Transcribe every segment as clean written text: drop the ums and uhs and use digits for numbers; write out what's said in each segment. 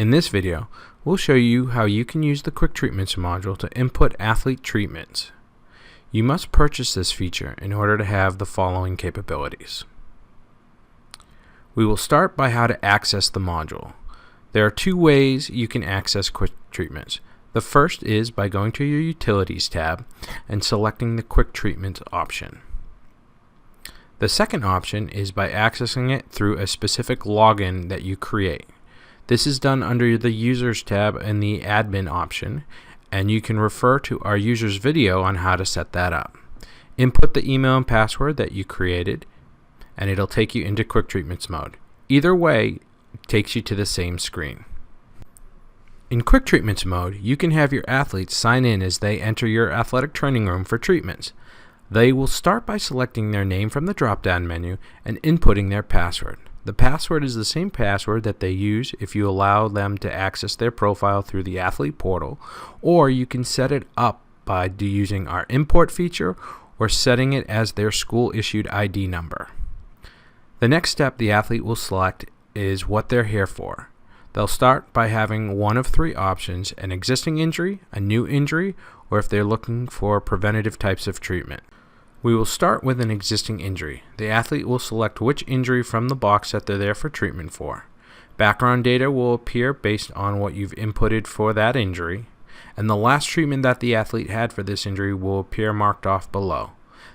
In this video, we'll show you how you can use the Quick Treatments module to input athlete treatments. You must purchase this feature in order to have the following capabilities. We will start by how to access the module. There are two ways you can access Quick Treatments. The first is by going to your Utilities tab and selecting the Quick Treatments option. The second option is by accessing it through a specific login that you create. This is done under the Users tab in the Admin option, and you can refer to our users video on how to set that up. Input the email and password that you created, and it'll take you into Quick Treatments mode. Either way takes you to the same screen. In Quick Treatments mode, you can have your athletes sign in as they enter your athletic training room for treatments. They will start by selecting their name from the drop-down menu and inputting their password. The password is the same password that they use if you allow them to access their profile through the athlete portal, or you can set it up by using our import feature or setting it as their school-issued ID number. The next step the athlete will select is what they're here for. They'll start by having one of three options: an existing injury, a new injury, or if they're looking for preventative types of treatment. We will start with an existing injury. The athlete will select which injury from the box that they're there for treatment for. Background data will appear based on what you've inputted for that injury, and the last treatment that the athlete had for this injury will appear marked off below.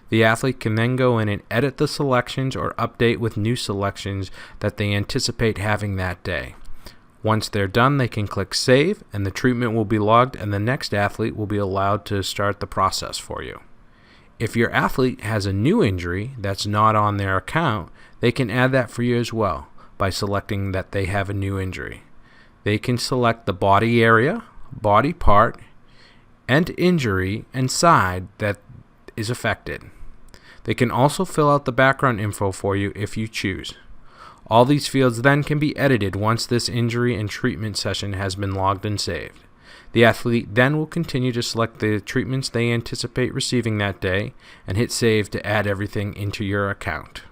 The athlete can then go in and edit the selections or update with new selections that they anticipate having that day. Once they're done, they can click Save, and the treatment will be logged, and the next athlete will be allowed to start the process for you. If your athlete has a new injury that's not on their account, they can add that for you as well by selecting that they have a new injury. They can select the body area, body part, and injury and side that is affected. They can also fill out the background info for you if you choose. All these fields then can be edited once this injury and treatment session has been logged and saved. The athlete then will continue to select the treatments they anticipate receiving that day and hit Save to add everything into your account.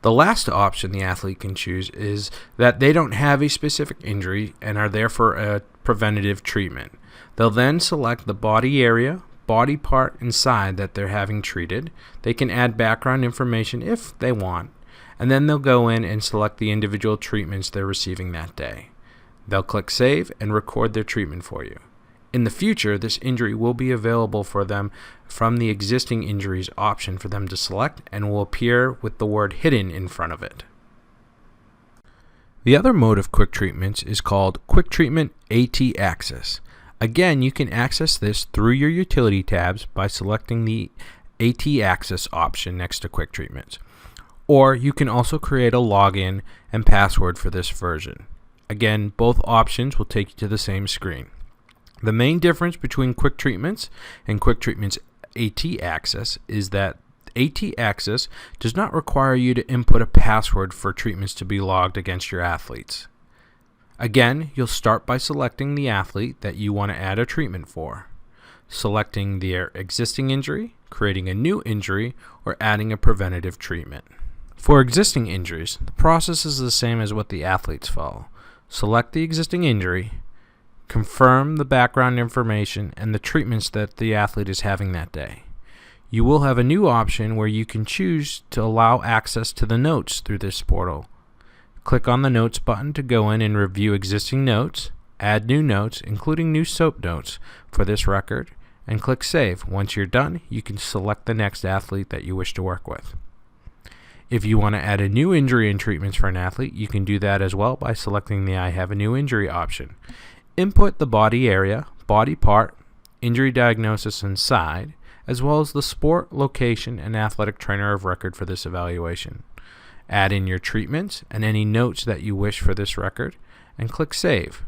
The last option the athlete can choose is that they don't have a specific injury and are there for a preventative treatment. They'll then select the body area, body part, and side that they're having treated. They can add background information if they want, and then they'll go in and select the individual treatments they're receiving that day. They'll click Save and record their treatment for you. In the future, this injury will be available for them from the existing injuries option for them to select and will appear with the word hidden in front of it. The other mode of Quick Treatments is called Quick Treatment AT Access. Again, you can access this through your utility tabs by selecting the AT Access option next to Quick Treatments. Or you can also create a login and password for this version. Again, both options will take you to the same screen. The main difference between Quick Treatments and Quick Treatments AT Access is that AT Access does not require you to input a password for treatments to be logged against your athletes. Again, you'll start by selecting the athlete that you want to add a treatment for, selecting their existing injury, creating a new injury, or adding a preventative treatment. For existing injuries, the process is the same as what the athletes follow. Select the existing injury, confirm the background information and the treatments that the athlete is having that day. You will have a new option where you can choose to allow access to the notes through this portal. Click on the Notes button to go in and review existing notes, add new notes, including new SOAP notes for this record, and click Save. Once you're done, you can select the next athlete that you wish to work with. If you want to add a new injury and treatments for an athlete, you can do that as well by selecting the I have a new injury option. Input the body area, body part, injury diagnosis, and side, as well as the sport, location, and athletic trainer of record for this evaluation. Add in your treatments and any notes that you wish for this record, and click Save.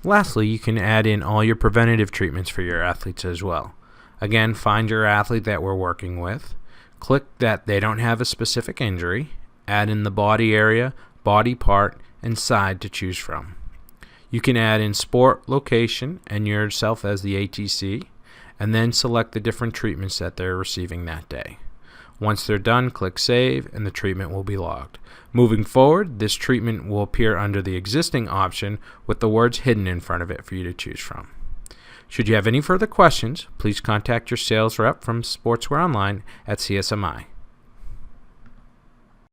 Lastly, you can add in all your preventative treatments for your athletes as well. Again, find your athlete that we're working with, click that they don't have a specific injury, add in the body area, body part, and side to choose from. You can add in sport, location, and yourself as the ATC, and then select the different treatments that they're receiving that day. Once they're done, click Save, and the treatment will be logged. Moving forward, this treatment will appear under the existing option with the words hidden in front of it for you to choose from. Should you have any further questions, please contact your sales rep from Sportswear Online at CSMI.